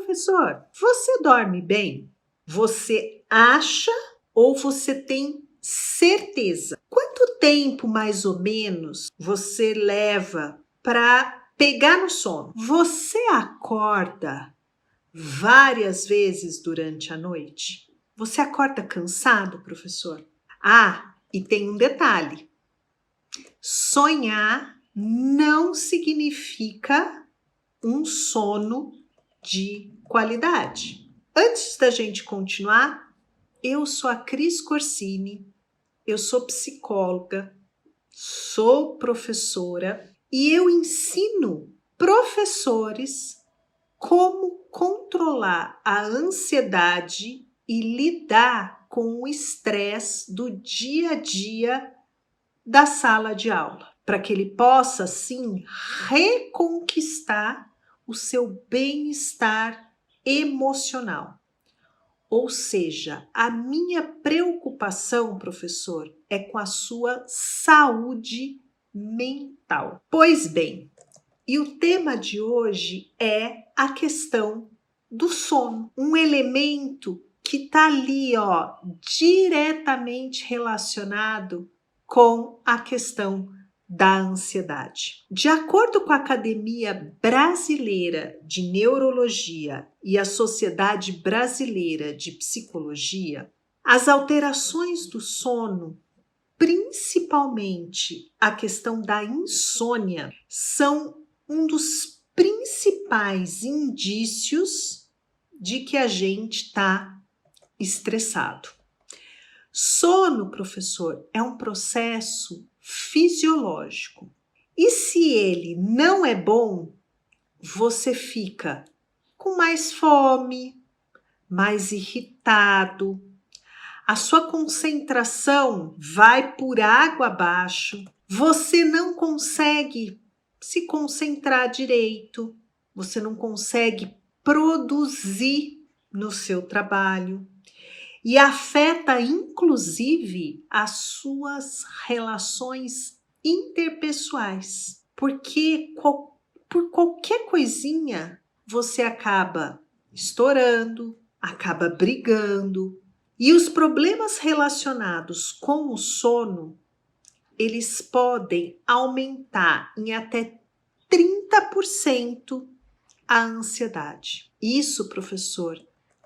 professor, você dorme bem? Você acha ou você tem certeza? Quanto tempo, mais ou menos, você leva para pegar no sono? Você acorda várias vezes durante a noite? Você acorda cansado, professor? Ah, e tem um detalhe. Sonhar não significa um sono de qualidade. Antes da gente continuar, eu sou a Cris Corsini, eu sou psicóloga, sou professora e eu ensino professores como controlar a ansiedade e lidar com o estresse do dia a dia da sala de aula, para que ele possa, assim, reconquistar o seu bem-estar emocional. Ou seja, a minha preocupação, professor, é com a sua saúde mental. Pois bem, e o tema de hoje é a questão do sono, um elemento que está ali, ó, diretamente relacionado com a questão da ansiedade. De acordo com a Academia Brasileira de Neurologia e a Sociedade Brasileira de Psicologia, as alterações do sono, principalmente a questão da insônia, são um dos principais indícios de que a gente está estressado. Sono, professor, é um processo fisiológico. E se ele não é bom, você fica com mais fome, mais irritado, a sua concentração vai por água abaixo, você não consegue se concentrar direito, você não consegue produzir no seu trabalho. E afeta, inclusive, as suas relações interpessoais. Porque por qualquer coisinha, você acaba estourando, acaba brigando. E os problemas relacionados com o sono, eles podem aumentar em até 30% a ansiedade. Isso, professor,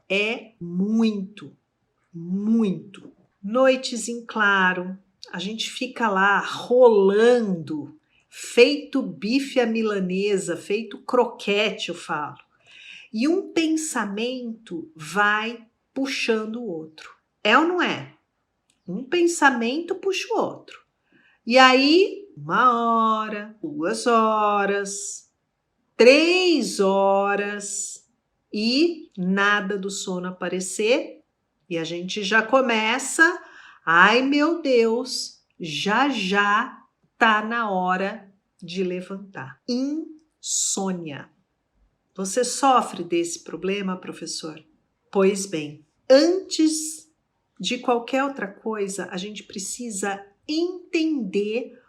é muito. Noites em claro, a gente fica lá rolando, feito bife à milanesa, feito croquete, eu falo. E um pensamento vai puxando o outro. É ou não é? Um pensamento puxa o outro. E aí, 1 hora, 2 horas, 3 horas e nada do sono aparecer. E a gente já começa, ai meu Deus, já tá na hora de levantar. Insônia. Você sofre desse problema, professor? Pois bem, antes de qualquer outra coisa, a gente precisa entender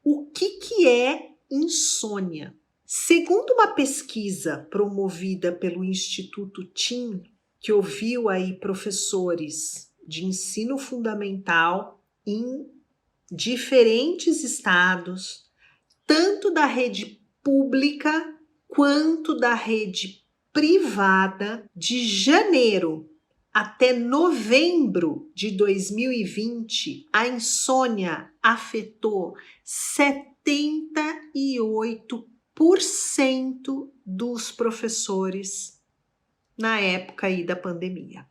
o que é insônia. Segundo uma pesquisa promovida pelo Instituto TIM, que ouviu aí professores de ensino fundamental em diferentes estados, tanto da rede pública quanto da rede privada, de janeiro até novembro de 2020, a insônia afetou 78% dos professores na época aí da pandemia.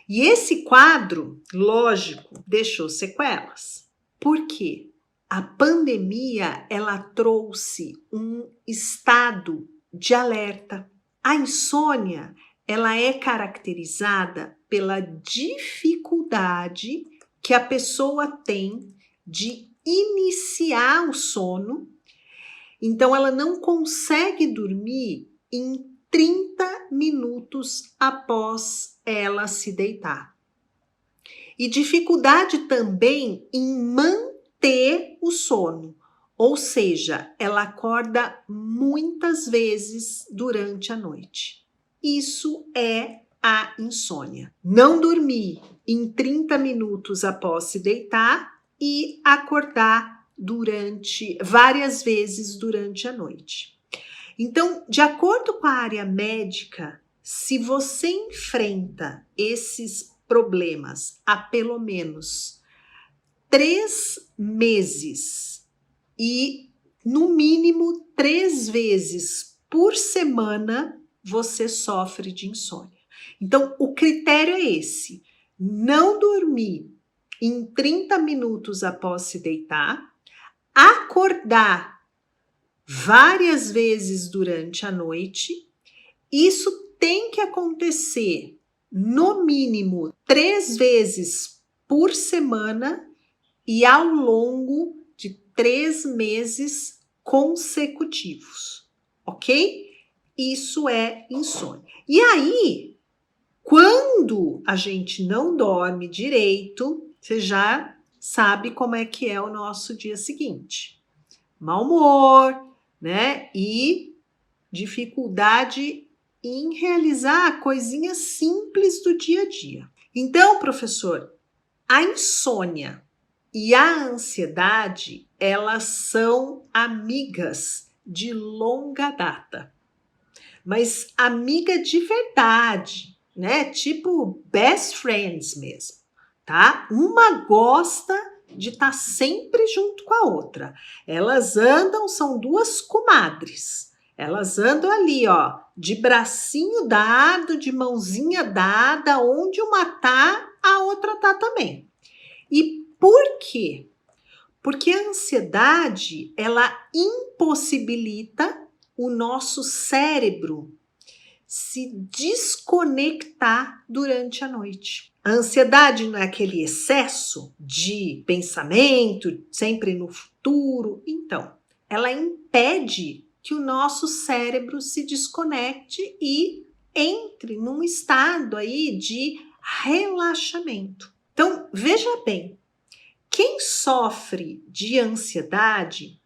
E esse quadro, lógico, deixou sequelas. Por quê? A pandemia, ela trouxe um estado de alerta. A insônia, ela é caracterizada pela dificuldade que a pessoa tem de iniciar o sono. Então, ela não consegue dormir em 30 minutos após ela se deitar. E dificuldade também em manter o sono, ou seja, ela acorda muitas vezes durante a noite. Isso é a insônia. Não dormir em 30 minutos após se deitar e acordar várias vezes durante a noite. Então, de acordo com a área médica, se você enfrenta esses problemas há pelo menos 3 meses e, no mínimo, 3 vezes por semana, você sofre de insônia. Então, o critério é esse: não dormir em 30 minutos após se deitar, acordar várias vezes durante a noite. Isso tem que acontecer no mínimo 3 vezes por semana e ao longo de 3 meses consecutivos, ok? Isso é insônia. E aí, quando a gente não dorme direito, você já sabe como é que é o nosso dia seguinte. Mau humor, né? E dificuldade em realizar coisinhas simples do dia a dia. Então, professor, a insônia e a ansiedade, elas são amigas de longa data. Mas amiga de verdade, né? Tipo best friends mesmo, tá? Uma gosta de estar sempre junto com a outra. Elas andam, são 2 comadres. Elas andam ali, ó, de bracinho dado, de mãozinha dada, onde uma tá, a outra tá também. E por quê? Porque a ansiedade, ela impossibilita o nosso cérebro se desconectar durante a noite. A ansiedade não é aquele excesso de pensamento, sempre no futuro. Então, ela impede que o nosso cérebro se desconecte e entre num estado aí de relaxamento. Então, veja bem, quem sofre de ansiedade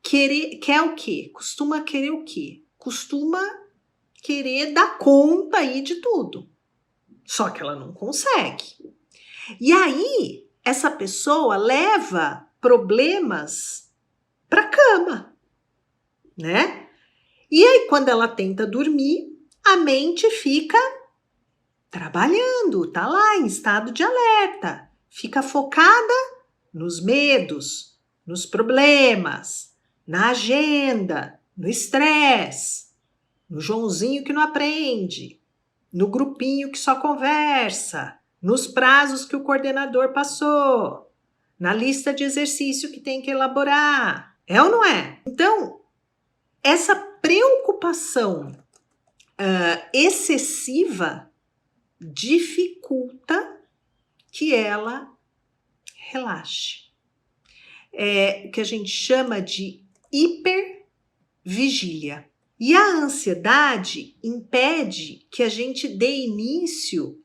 quer o quê? Costuma querer o quê? Costuma querer dar conta aí de tudo. Só que ela não consegue. E aí, essa pessoa leva problemas para a cama, né? E aí, quando ela tenta dormir, a mente fica trabalhando, tá lá em estado de alerta, fica focada nos medos, nos problemas, na agenda, no estresse, no Joãozinho que não aprende, no grupinho que só conversa, nos prazos que o coordenador passou, na lista de exercício que tem que elaborar. É ou não é? Então, essa preocupação excessiva dificulta que ela relaxe. É o que a gente chama de hipervigília. E a ansiedade impede que a gente dê início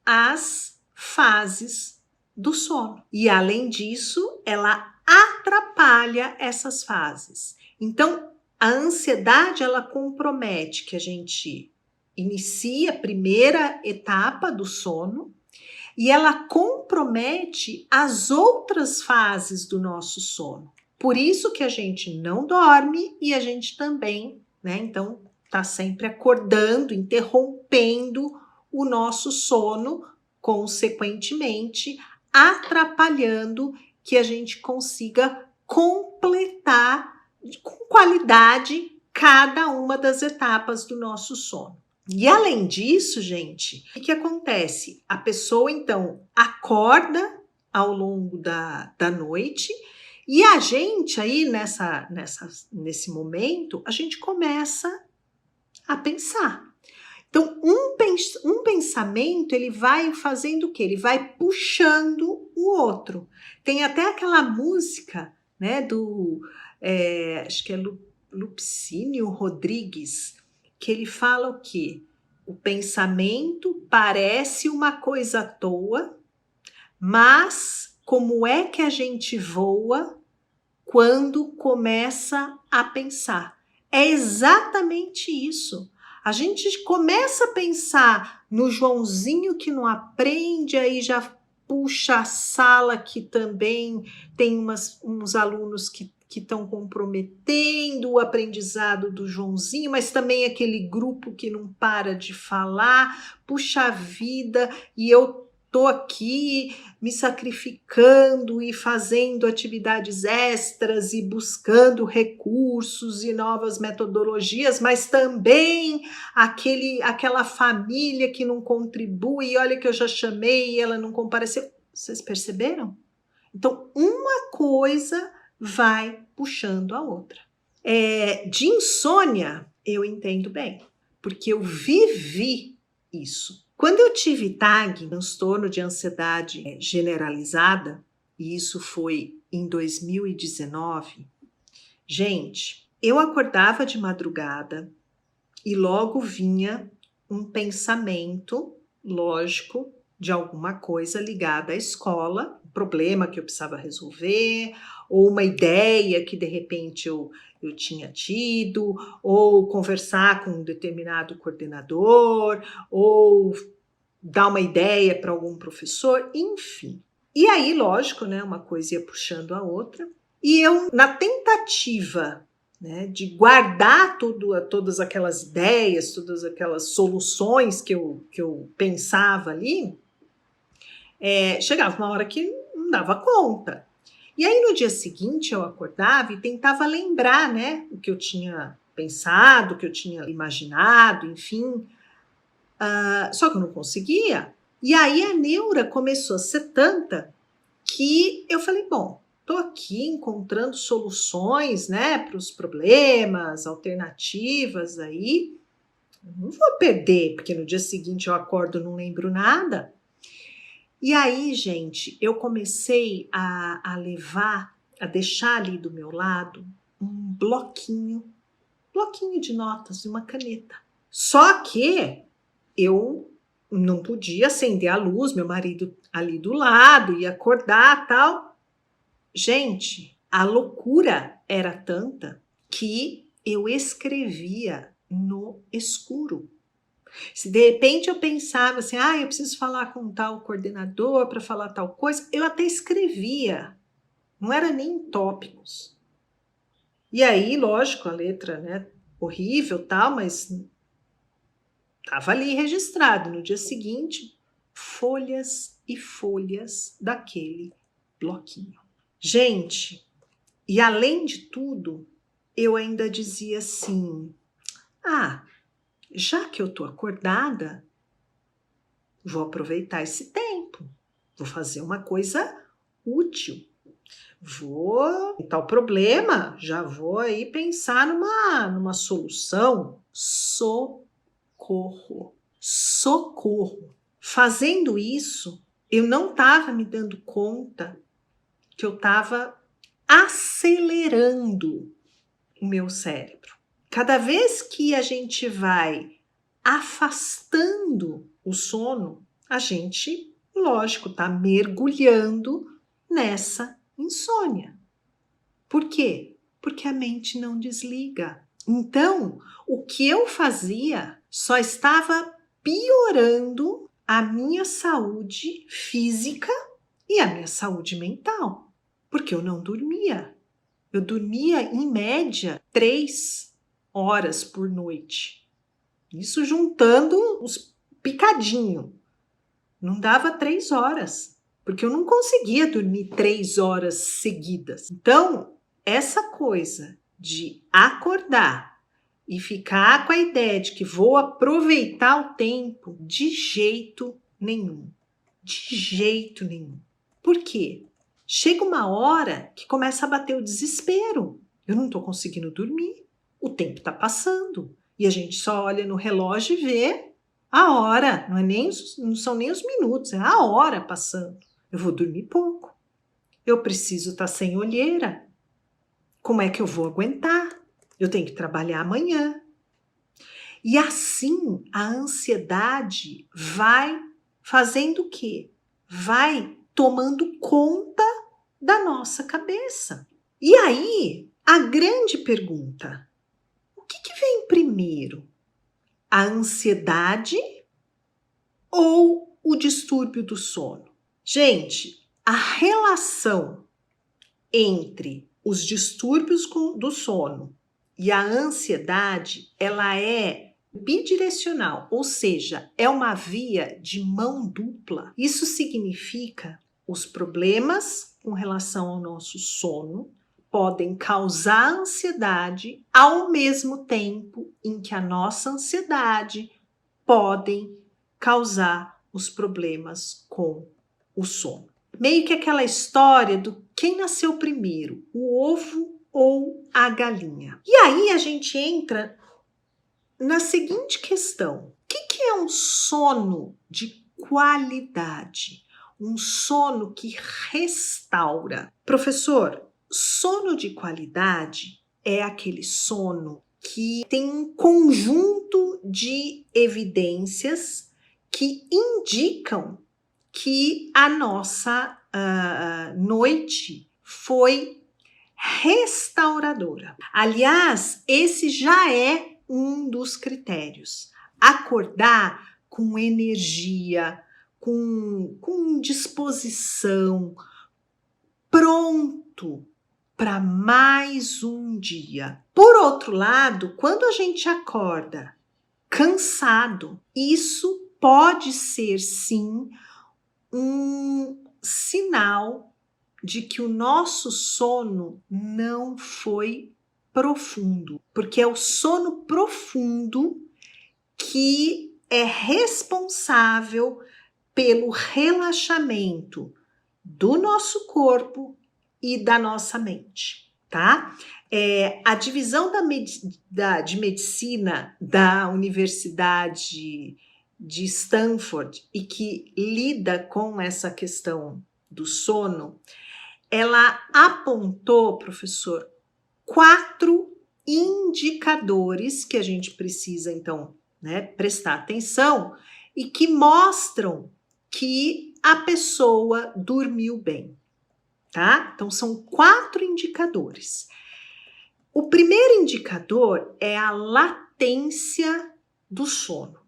às fases do sono. E além disso, ela atrapalha essas fases. Então, a ansiedade, ela compromete que a gente inicie a primeira etapa do sono e ela compromete as outras fases do nosso sono. Por isso que a gente não dorme e a gente também, né? Então, tá sempre acordando, interrompendo o nosso sono, consequentemente, atrapalhando que a gente consiga completar com qualidade cada uma das etapas do nosso sono. E além disso, gente, o que acontece? A pessoa, então, acorda ao longo da noite e a gente aí, nesse momento, a gente começa a pensar. Então, um pensamento, ele vai fazendo o quê? Ele vai puxando o outro. Tem até aquela música, né, acho que é Lupicínio Rodrigues, que ele fala o quê? O pensamento parece uma coisa à toa, mas como é que a gente voa quando começa a pensar? É exatamente isso. A gente começa a pensar no Joãozinho que não aprende, aí já puxa a sala que também tem uns alunos que estão comprometendo o aprendizado do Joãozinho, mas também aquele grupo que não para de falar, puxa vida, e eu estou aqui me sacrificando e fazendo atividades extras e buscando recursos e novas metodologias, mas também aquela família que não contribui, olha que eu já chamei e ela não compareceu. Vocês perceberam? Então, uma coisa vai puxando a outra. De insônia, eu entendo bem, porque eu vivi isso. Quando eu tive TAG, transtorno de ansiedade generalizada, e isso foi em 2019, gente, eu acordava de madrugada e logo vinha um pensamento, lógico, de alguma coisa ligada à escola, um problema que eu precisava resolver, ou uma ideia que de repente eu tinha tido, ou conversar com um determinado coordenador, ou dar uma ideia para algum professor, enfim. E aí, lógico, né, uma coisa ia puxando a outra, e eu, na tentativa, né, de guardar todas aquelas ideias, todas aquelas soluções que eu pensava ali, chegava uma hora que não dava conta. E aí, no dia seguinte, eu acordava e tentava lembrar, né, o que eu tinha pensado, o que eu tinha imaginado, enfim. Só que eu não conseguia. E aí, a neura começou a ser tanta que eu falei, bom, estou aqui encontrando soluções, né, para os problemas, alternativas aí, não vou perder, porque no dia seguinte eu acordo e não lembro nada. E aí, gente, eu comecei a deixar ali do meu lado um bloquinho de notas e uma caneta. Só que eu não podia acender a luz, meu marido ali do lado, ia acordar, tal. Gente, a loucura era tanta que eu escrevia no escuro. Se de repente eu pensava assim, eu preciso falar com tal coordenador para falar tal coisa, eu até escrevia, não era nem em tópicos. E aí, lógico, a letra, né, horrível, tal, mas estava ali registrado. No dia seguinte, folhas e folhas daquele bloquinho. Gente, e além de tudo, eu ainda dizia assim, já que eu estou acordada, vou aproveitar esse tempo, vou fazer uma coisa útil. Vou, tal problema, já vou aí pensar numa solução. Socorro. Fazendo isso, eu não estava me dando conta que eu estava acelerando o meu cérebro. Cada vez que a gente vai afastando o sono, a gente, lógico, está mergulhando nessa insônia. Por quê? Porque a mente não desliga. Então, o que eu fazia só estava piorando a minha saúde física e a minha saúde mental, porque eu não dormia. Eu dormia, em média, 3 horas por noite. Isso juntando os picadinhos. Não dava 3 horas, porque eu não conseguia dormir 3 horas seguidas. Então, essa coisa de acordar e ficar com a ideia de que vou aproveitar o tempo, de jeito nenhum. De jeito nenhum. Por quê? Chega uma hora que começa a bater o desespero. Eu não estou conseguindo dormir, o tempo está passando. E a gente só olha no relógio e vê a hora, não são nem os minutos, é a hora passando. Eu vou dormir pouco. Eu preciso estar sem olheira. Como é que eu vou aguentar? Eu tenho que trabalhar amanhã. E assim a ansiedade vai fazendo o quê? Vai tomando conta da nossa cabeça. E aí, a grande pergunta: o que vem primeiro? A ansiedade ou o distúrbio do sono? Gente, a relação entre os distúrbios do sono e a ansiedade, ela é bidirecional, ou seja, é uma via de mão dupla. Isso significa os problemas com relação ao nosso sono podem causar ansiedade ao mesmo tempo em que a nossa ansiedade podem causar os problemas com o sono. Meio que aquela história do quem nasceu primeiro, o ovo ou a galinha. E aí a gente entra na seguinte questão: o que é um sono de qualidade? Um sono que restaura. Professor, sono de qualidade é aquele sono que tem um conjunto de evidências que indicam que a nossa noite foi restauradora. Aliás, esse já é um dos critérios. Acordar com energia, com disposição, pronto para mais um dia. Por outro lado, quando a gente acorda cansado, isso pode ser sim um sinal de que o nosso sono não foi profundo, porque é o sono profundo que é responsável pelo relaxamento do nosso corpo e da nossa mente, tá? A divisão de medicina da Universidade de Stanford e que lida com essa questão do sono, ela apontou, professor, 4 indicadores que a gente precisa, então, prestar atenção e que mostram que a pessoa dormiu bem, tá? Então, são 4 indicadores. O primeiro indicador é a latência do sono. O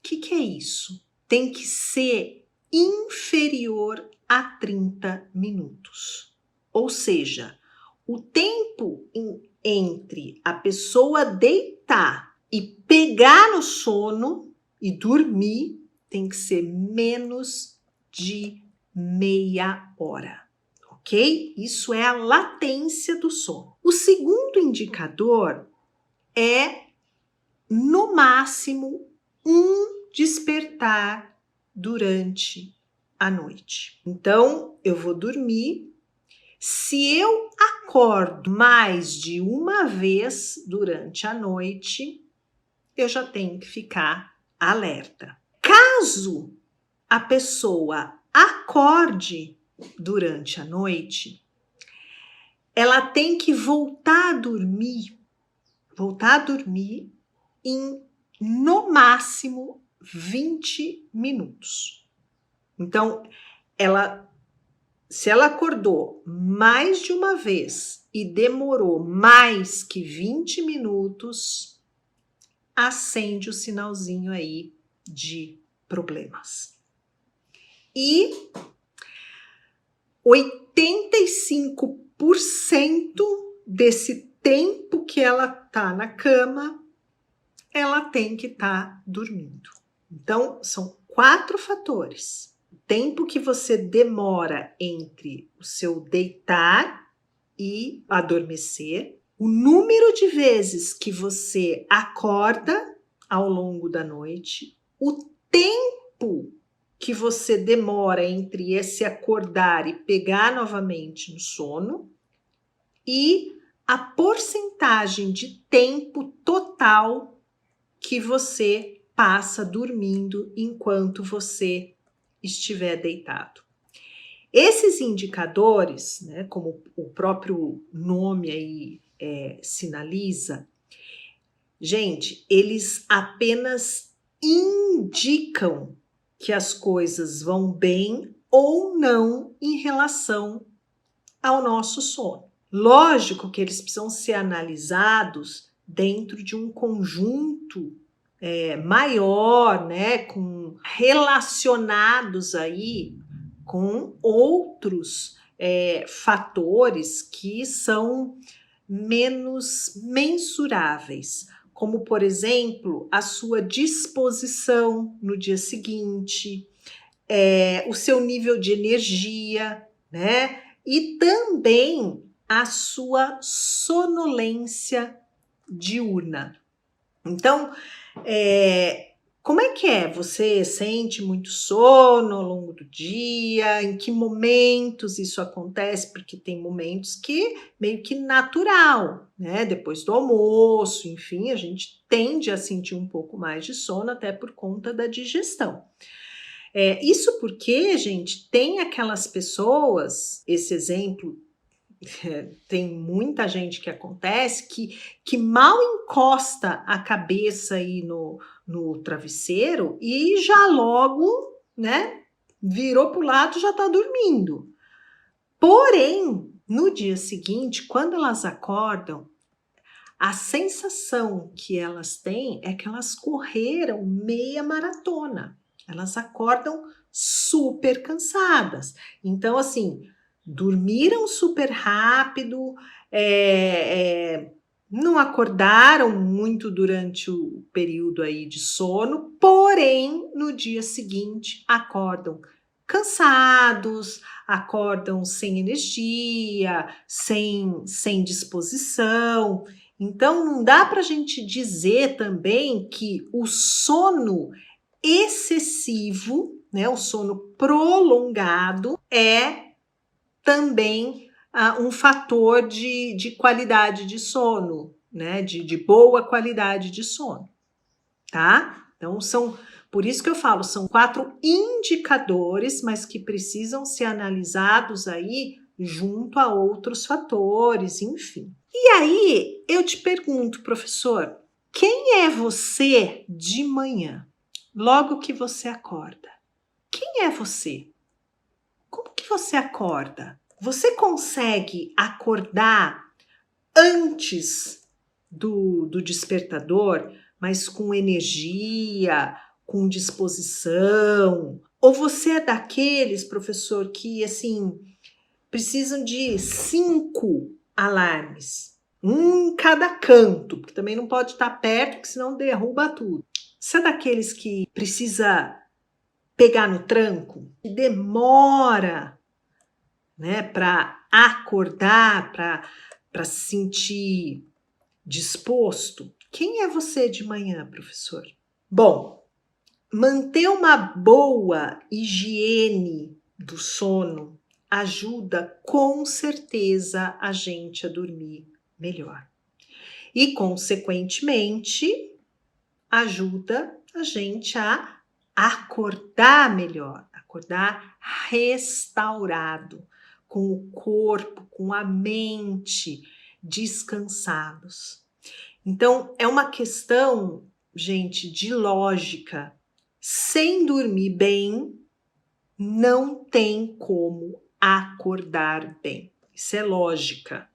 que é isso? Tem que ser inferior a 30 minutos. Ou seja, o tempo entre a pessoa deitar e pegar no sono e dormir tem que ser menos de meia hora, ok? Isso é a latência do sono. O segundo indicador é, no máximo, um despertar durante a noite. Então, eu vou dormir. Se eu acordo mais de uma vez durante a noite, eu já tenho que ficar alerta. Caso a pessoa acorde durante a noite, ela tem que voltar a dormir em, no máximo, 20 minutos. Então, se ela acordou mais de uma vez e demorou mais que 20 minutos, acende o sinalzinho aí de problemas. E 85% desse tempo que ela tá na cama, ela tem que estar dormindo. Então, são 4 fatores. O tempo que você demora entre o seu deitar e adormecer, o número de vezes que você acorda ao longo da noite, o tempo que você demora entre esse acordar e pegar novamente no sono e a porcentagem de tempo total que você passa dormindo enquanto você estiver deitado. Esses indicadores, como o próprio nome aí sinaliza, gente, eles apenas indicam que as coisas vão bem ou não em relação ao nosso sono. Lógico que eles precisam ser analisados dentro de um conjunto maior, né, relacionados aí com outros fatores que são menos mensuráveis, como, por exemplo, a sua disposição no dia seguinte, o seu nível de energia, né? E também a sua sonolência diurna. Então, como é que é? Você sente muito sono ao longo do dia? Em que momentos isso acontece? Porque tem momentos que meio que natural, né? Depois do almoço, enfim, a gente tende a sentir um pouco mais de sono até por conta da digestão. Isso porque, gente, tem aquelas pessoas, esse exemplo tem muita gente que acontece que mal encosta a cabeça aí no travesseiro e já logo, né, virou para o lado e já está dormindo. Porém, no dia seguinte, quando elas acordam, a sensação que elas têm é que elas correram meia maratona. Elas acordam super cansadas. Então, assim, dormiram super rápido, não acordaram muito durante o período aí de sono, porém, no dia seguinte, acordam cansados, acordam sem energia, sem disposição. Então, não dá para a gente dizer também que o sono excessivo, né, o sono prolongado, é também um fator de qualidade de sono, né, de boa qualidade de sono, tá? Então, por isso que eu falo, são 4 indicadores, mas que precisam ser analisados aí junto a outros fatores, enfim. E aí, eu te pergunto, professor, quem é você de manhã? Logo que você acorda. Quem é você? Como que você acorda? Você consegue acordar antes do despertador, mas com energia, com disposição? Ou você é daqueles, professor, que assim precisam de 5 alarmes, um em cada canto, porque também não pode estar perto, porque senão derruba tudo. Você é daqueles que precisa pegar no tranco, que demora, né, para acordar, para se sentir disposto? Quem é você de manhã, professor? Bom, manter uma boa higiene do sono ajuda com certeza a gente a dormir melhor. E, consequentemente, ajuda a gente a acordar melhor, acordar restaurado, com o corpo, com a mente descansados. Então, é uma questão, gente, de lógica. Sem dormir bem, não tem como acordar bem. Isso é lógica.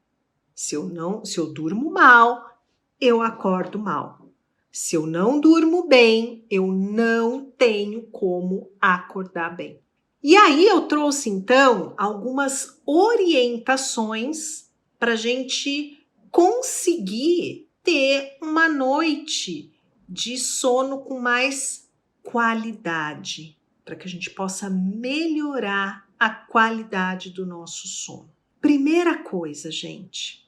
Se eu durmo mal, eu acordo mal. Se eu não durmo bem, eu não tenho como acordar bem. E aí eu trouxe então algumas orientações para a gente conseguir ter uma noite de sono com mais qualidade, para que a gente possa melhorar a qualidade do nosso sono. Primeira coisa, gente,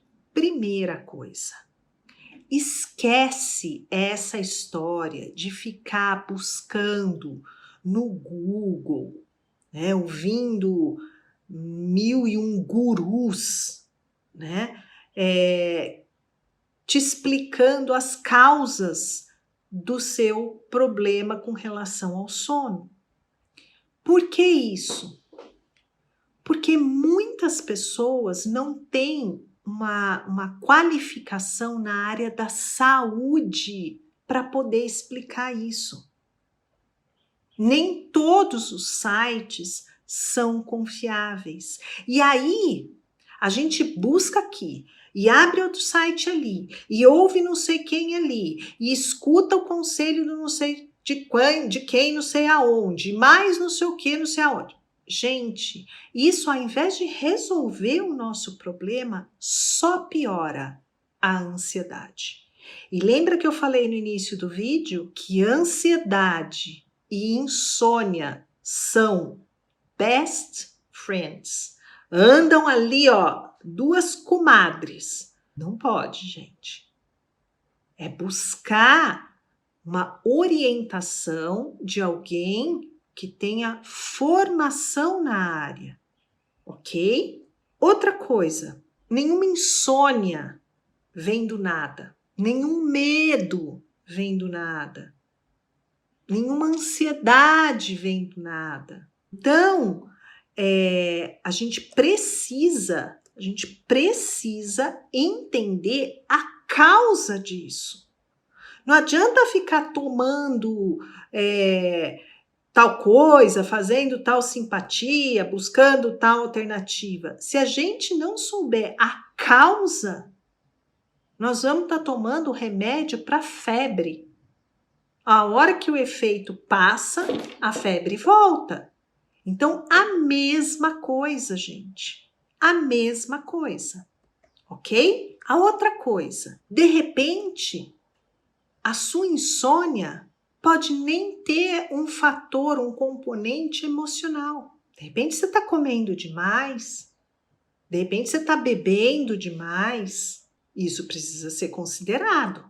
esquece essa história de ficar buscando no Google, né, ouvindo 1001 gurus, né, te explicando as causas do seu problema com relação ao sono. Por que isso? Porque muitas pessoas não têm uma qualificação na área da saúde para poder explicar isso. Nem todos os sites são confiáveis. E aí, a gente busca aqui e abre outro site ali, e ouve não sei quem ali, e escuta o conselho do não sei de quem não sei aonde, mais não sei o que, não sei aonde. Gente, isso ao invés de resolver o nosso problema, só piora a ansiedade. E lembra que eu falei no início do vídeo que ansiedade e insônia são best friends. Andam ali, ó, duas comadres. Não pode, gente. É buscar uma orientação de alguém que tenha formação na área, ok? Outra coisa, nenhuma insônia vem do nada, nenhum medo vem do nada, nenhuma ansiedade vem do nada. Então, a gente precisa entender a causa disso. Não adianta ficar tomando tal coisa, fazendo tal simpatia, buscando tal alternativa. Se a gente não souber a causa, nós vamos estar tomando remédio para febre. A hora que o efeito passa, a febre volta. Então, a mesma coisa, gente. A mesma coisa. Ok? A outra coisa, de repente, a sua insônia pode nem ter um fator, um componente emocional. De repente você está comendo demais, de repente você está bebendo demais. Isso precisa ser considerado,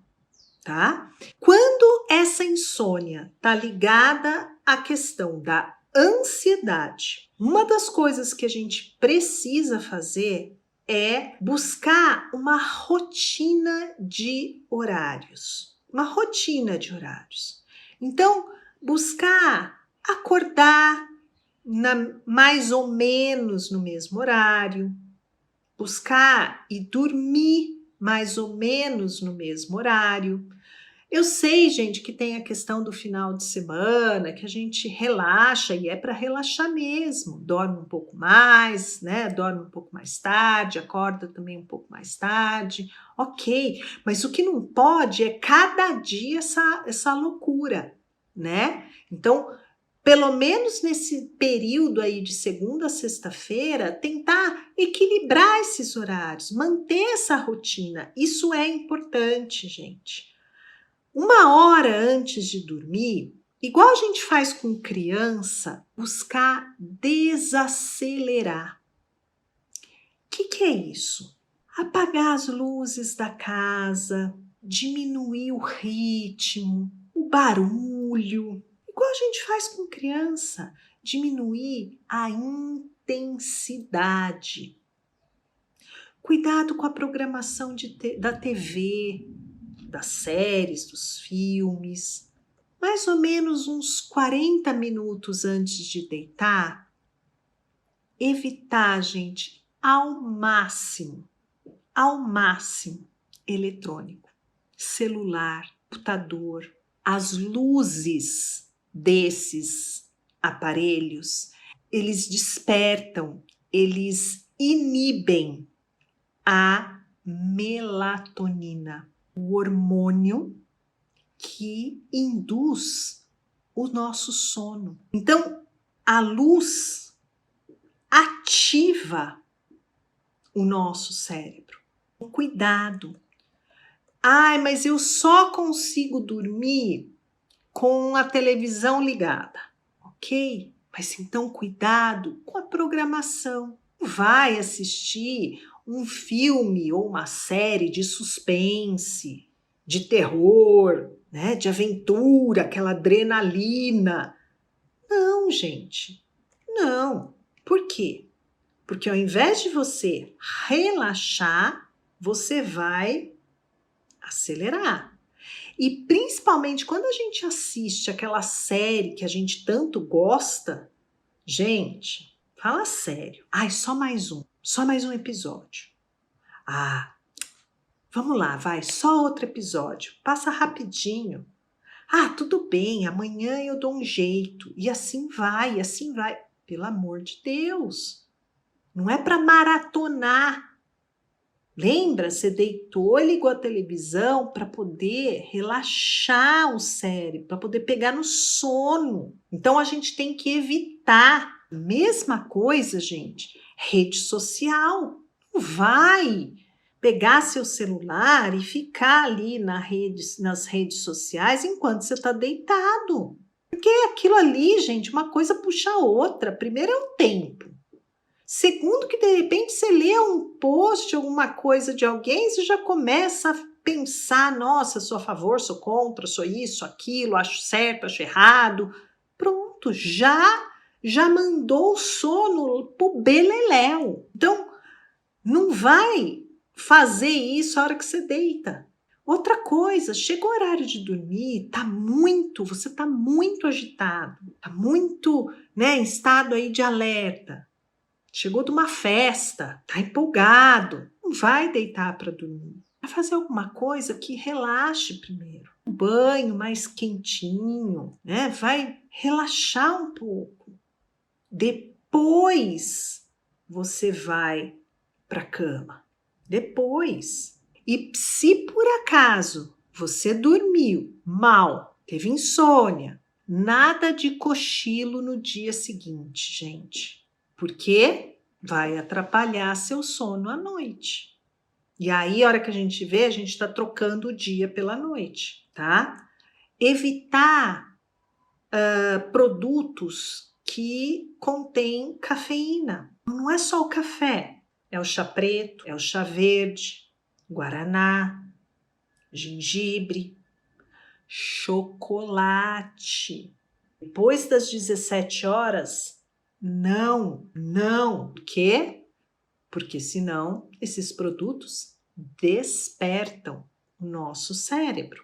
tá? Quando essa insônia está ligada à questão da ansiedade, uma das coisas que a gente precisa fazer é buscar uma rotina de horários. Uma rotina de horários. Então, buscar acordar mais ou menos no mesmo horário, buscar e dormir mais ou menos no mesmo horário. Eu sei, gente, que tem a questão do final de semana, que a gente relaxa e é para relaxar mesmo. Dorme um pouco mais, né? Dorme um pouco mais tarde, acorda também um pouco mais tarde. Ok, mas o que não pode é cada dia essa loucura, né? Então, pelo menos nesse período aí de segunda a sexta-feira, tentar equilibrar esses horários, manter essa rotina. Isso é importante, gente. Uma hora antes de dormir, igual a gente faz com criança, buscar desacelerar. O que é isso? Apagar as luzes da casa, diminuir o ritmo, o barulho. Igual a gente faz com criança, diminuir a intensidade. Cuidado com a programação da TV, das séries, dos filmes. Mais ou menos uns 40 minutos antes de deitar, evitar, gente, ao máximo, eletrônico, celular, computador. As luzes desses aparelhos, eles despertam, eles inibem a melatonina, o hormônio que induz o nosso sono. Então, a luz ativa o nosso cérebro. Cuidado. Ai, mas eu só consigo dormir com a televisão ligada. Ok, mas então cuidado com a programação. Vai assistir um filme ou uma série de suspense, de terror, né, de aventura, aquela adrenalina. Não, gente, não. Por quê? Porque ao invés de você relaxar, você vai acelerar. E principalmente quando a gente assiste aquela série que a gente tanto gosta, gente, fala sério. Ai, só mais um episódio. Ah, vamos lá, vai, só outro episódio. Passa rapidinho. Ah, tudo bem, amanhã eu dou um jeito. E assim vai, assim vai. Pelo amor de Deus. Não é para maratonar. Lembra? Você deitou e ligou a televisão para poder relaxar o cérebro, para poder pegar no sono. Então a gente tem que evitar. Mesma coisa, gente, rede social. Não vai pegar seu celular e ficar ali nas redes sociais enquanto você está deitado. Porque aquilo ali, gente, uma coisa puxa a outra. Primeiro é o tempo. Segundo, que de repente você lê um post, alguma coisa de alguém, você já começa a pensar: nossa, sou a favor, sou contra, sou isso, aquilo, acho certo, acho errado. Pronto, já mandou o sono pro beleléu. Então, não vai fazer isso a hora que você deita. Outra coisa, chegou o horário de dormir, você tá muito agitado, tá muito, em estado aí de alerta. Chegou de uma festa, tá empolgado, não vai deitar para dormir. Vai fazer alguma coisa que relaxe primeiro. Um banho mais quentinho, né? Vai relaxar um pouco. Depois você vai para a cama. Depois. E se por acaso você dormiu mal, teve insônia, nada de cochilo no dia seguinte, gente. Porque vai atrapalhar seu sono à noite. E aí, a hora que a gente vê, a gente está trocando o dia pela noite, tá? Evitar produtos que contêm cafeína. Não é só o café, é o chá preto, é o chá verde, guaraná, gengibre, chocolate. Depois das 17 horas, não. Por quê? Porque senão esses produtos despertam o nosso cérebro.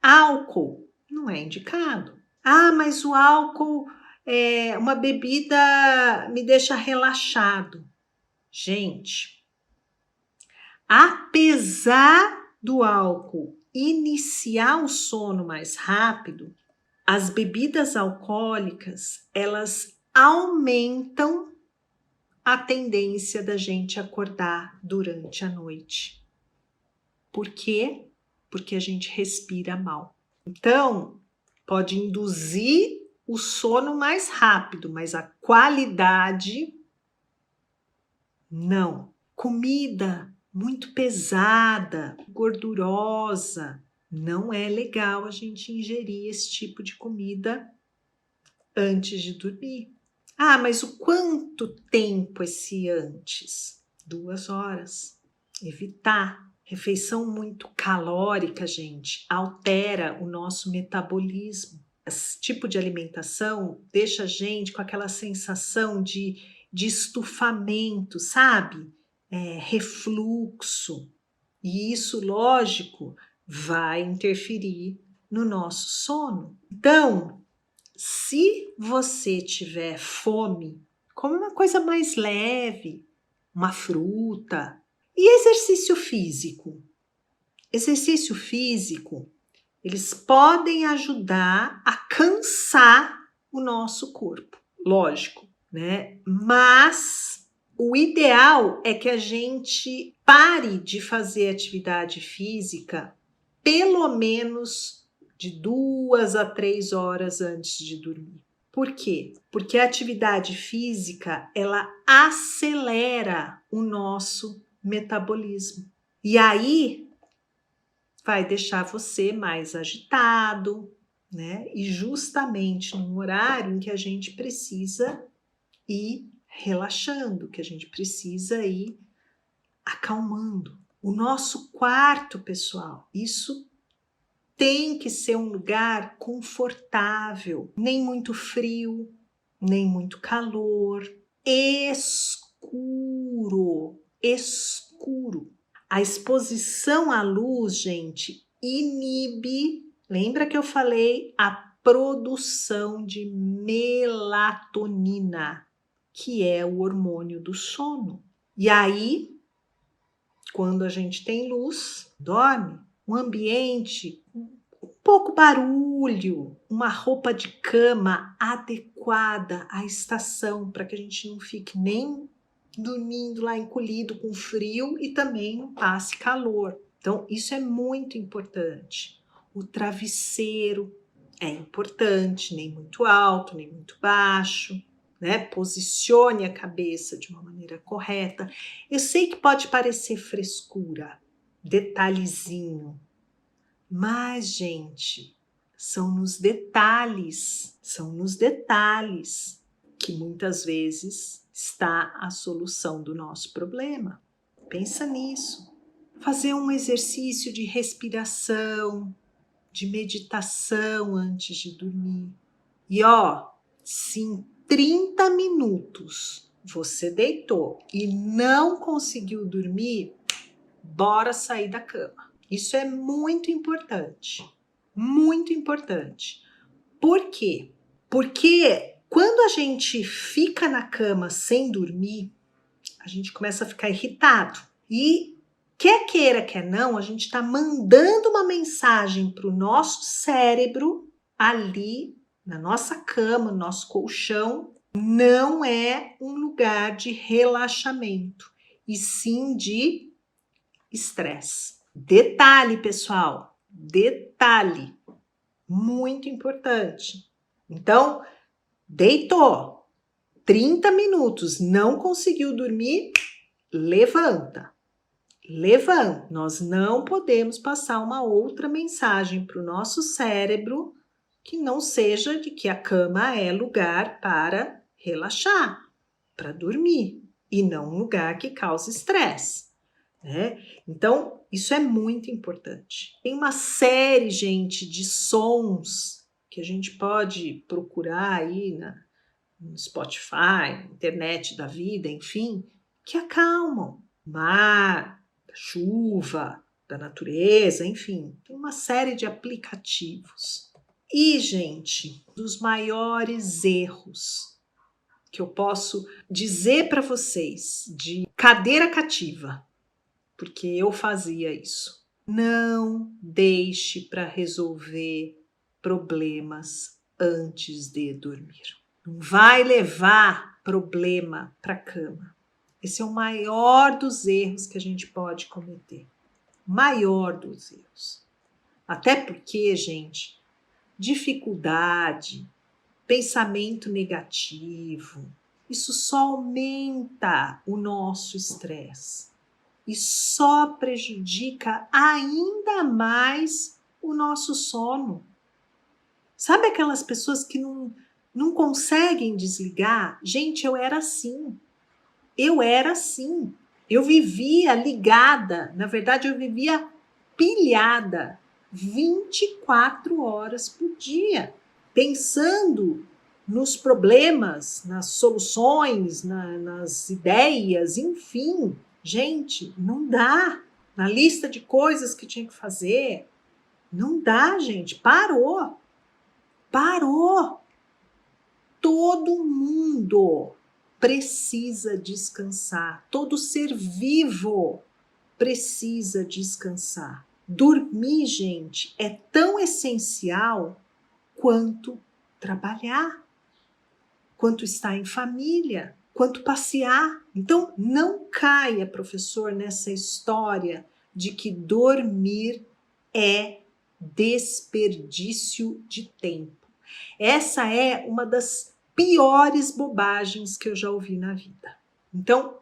Álcool não é indicado. Ah, mas o álcool é uma bebida, me deixa relaxado. Gente, apesar do álcool iniciar o sono mais rápido, as bebidas alcoólicas, elas aumentam a tendência da gente acordar durante a noite. Por quê? Porque a gente respira mal. Então, pode induzir o sono mais rápido, mas a qualidade, não. Comida muito pesada, gordurosa, não é legal a gente ingerir esse tipo de comida antes de dormir. Ah, mas o quanto tempo esse antes? 2 horas. Evitar. Refeição muito calórica, gente, altera o nosso metabolismo. Esse tipo de alimentação deixa a gente com aquela sensação de estufamento, sabe? Refluxo. E isso, lógico, vai interferir no nosso sono. Então, se você tiver fome, come uma coisa mais leve, uma fruta. E exercício físico? Exercício físico, eles podem ajudar a cansar o nosso corpo, lógico, né? Mas o ideal é que a gente pare de fazer atividade física pelo menos de 2 a 3 horas antes de dormir. Por quê? Porque a atividade física, ela acelera o nosso metabolismo. E aí vai deixar você mais agitado, né? E justamente num horário em que a gente precisa ir relaxando, que a gente precisa ir acalmando. O nosso quarto, pessoal, isso tem que ser um lugar confortável, nem muito frio, nem muito calor, escuro. A exposição à luz, gente, inibe, lembra que eu falei, a produção de melatonina, que é o hormônio do sono. E aí, quando a gente tem luz, dorme, um ambiente com pouco barulho, uma roupa de cama adequada à estação, para que a gente não fique nem dormindo lá encolhido com frio e também não passe calor. Então, isso é muito importante. O travesseiro é importante, nem muito alto, nem muito baixo, né? Posicione a cabeça de uma maneira correta. Eu sei que pode parecer frescura, detalhezinho, mas, gente, são nos detalhes que muitas vezes está a solução do nosso problema. Pensa nisso. Fazer um exercício de respiração, de meditação antes de dormir. E se em 30 minutos você deitou e não conseguiu dormir, bora sair da cama. Isso é muito importante. Muito importante. Por quê? Porque quando a gente fica na cama sem dormir, a gente começa a ficar irritado. E quer queira, quer não, a gente está mandando uma mensagem para o nosso cérebro ali na nossa cama, no nosso colchão. Não é um lugar de relaxamento, e sim de estresse. Detalhe, pessoal, detalhe, muito importante. Então, deitou, 30 minutos, não conseguiu dormir, levanta. Levanta. Nós não podemos passar uma outra mensagem para o nosso cérebro que não seja de que a cama é lugar para relaxar, para dormir, e não um lugar que cause estresse, né? Então, isso é muito importante. Tem uma série, gente, de sons que a gente pode procurar aí no Spotify, internet da vida, enfim, que acalmam. Mar, da chuva, da natureza, enfim, tem uma série de aplicativos. E, gente, dos maiores erros que eu posso dizer para vocês de cadeira cativa, porque eu fazia isso. Não deixe para resolver problemas antes de dormir. Não vai levar problema para a cama. Esse é o maior dos erros que a gente pode cometer. Maior dos erros. Até porque, gente, dificuldade, pensamento negativo, isso só aumenta o nosso estresse e só prejudica ainda mais o nosso sono. Sabe aquelas pessoas que não conseguem desligar? Gente, eu era assim. Eu vivia ligada, na verdade eu vivia pilhada 24 horas por dia, pensando nos problemas, nas soluções, nas ideias, enfim. Gente, não dá. Na lista de coisas que tinha que fazer, não dá, gente. Parou. Todo mundo precisa descansar. Todo ser vivo precisa descansar. Dormir, gente, é tão essencial quanto trabalhar, quanto estar em família, quanto passear. Então, não caia, professor, nessa história de que dormir é desperdício de tempo. Essa é uma das piores bobagens que eu já ouvi na vida. Então,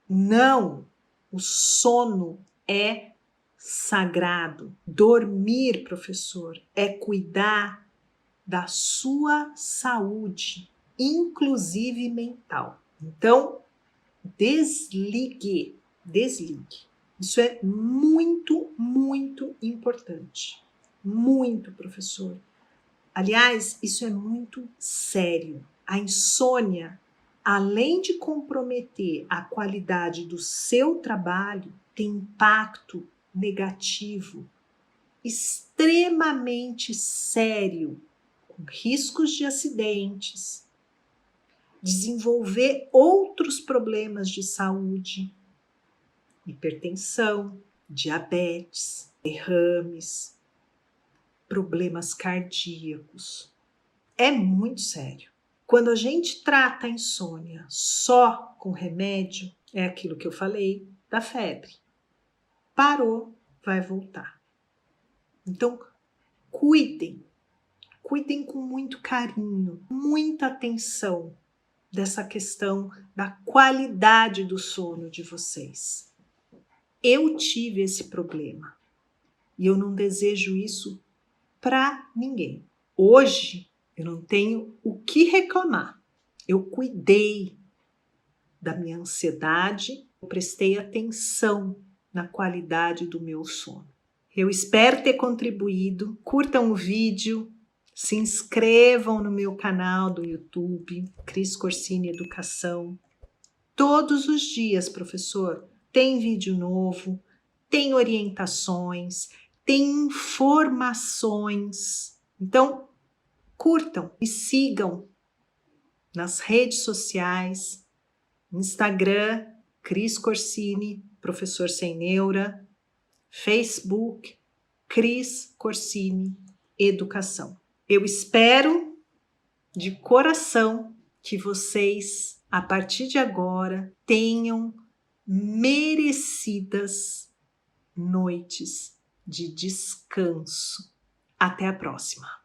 não, o sono é sagrado. Dormir, professor, é cuidar da sua saúde, inclusive mental. Então, desligue. Isso é muito, muito importante. Muito, professor. Aliás, isso é muito sério. A insônia, além de comprometer a qualidade do seu trabalho, tem impacto negativo extremamente sério, com riscos de acidentes, desenvolver outros problemas de saúde, hipertensão, diabetes, derrames, problemas cardíacos. É muito sério. Quando a gente trata a insônia só com remédio, é aquilo que eu falei da febre. Parou, vai voltar. Então, cuidem com muito carinho, muita atenção dessa questão da qualidade do sono de vocês. Eu tive esse problema e eu não desejo isso para ninguém. Hoje eu não tenho o que reclamar. Eu cuidei da minha ansiedade, eu prestei atenção na qualidade do meu sono. Eu espero ter contribuído. Curtam o vídeo, se inscrevam no meu canal do YouTube, Cris Corsini Educação. Todos os dias, professor, tem vídeo novo, tem orientações, tem informações. Então, curtam e sigam nas redes sociais, Instagram, Cris Corsini, Professor Sem Neura, Facebook, Cris Corsini Educação. Eu espero de coração que vocês, a partir de agora, tenham merecidas noites de descanso. Até a próxima!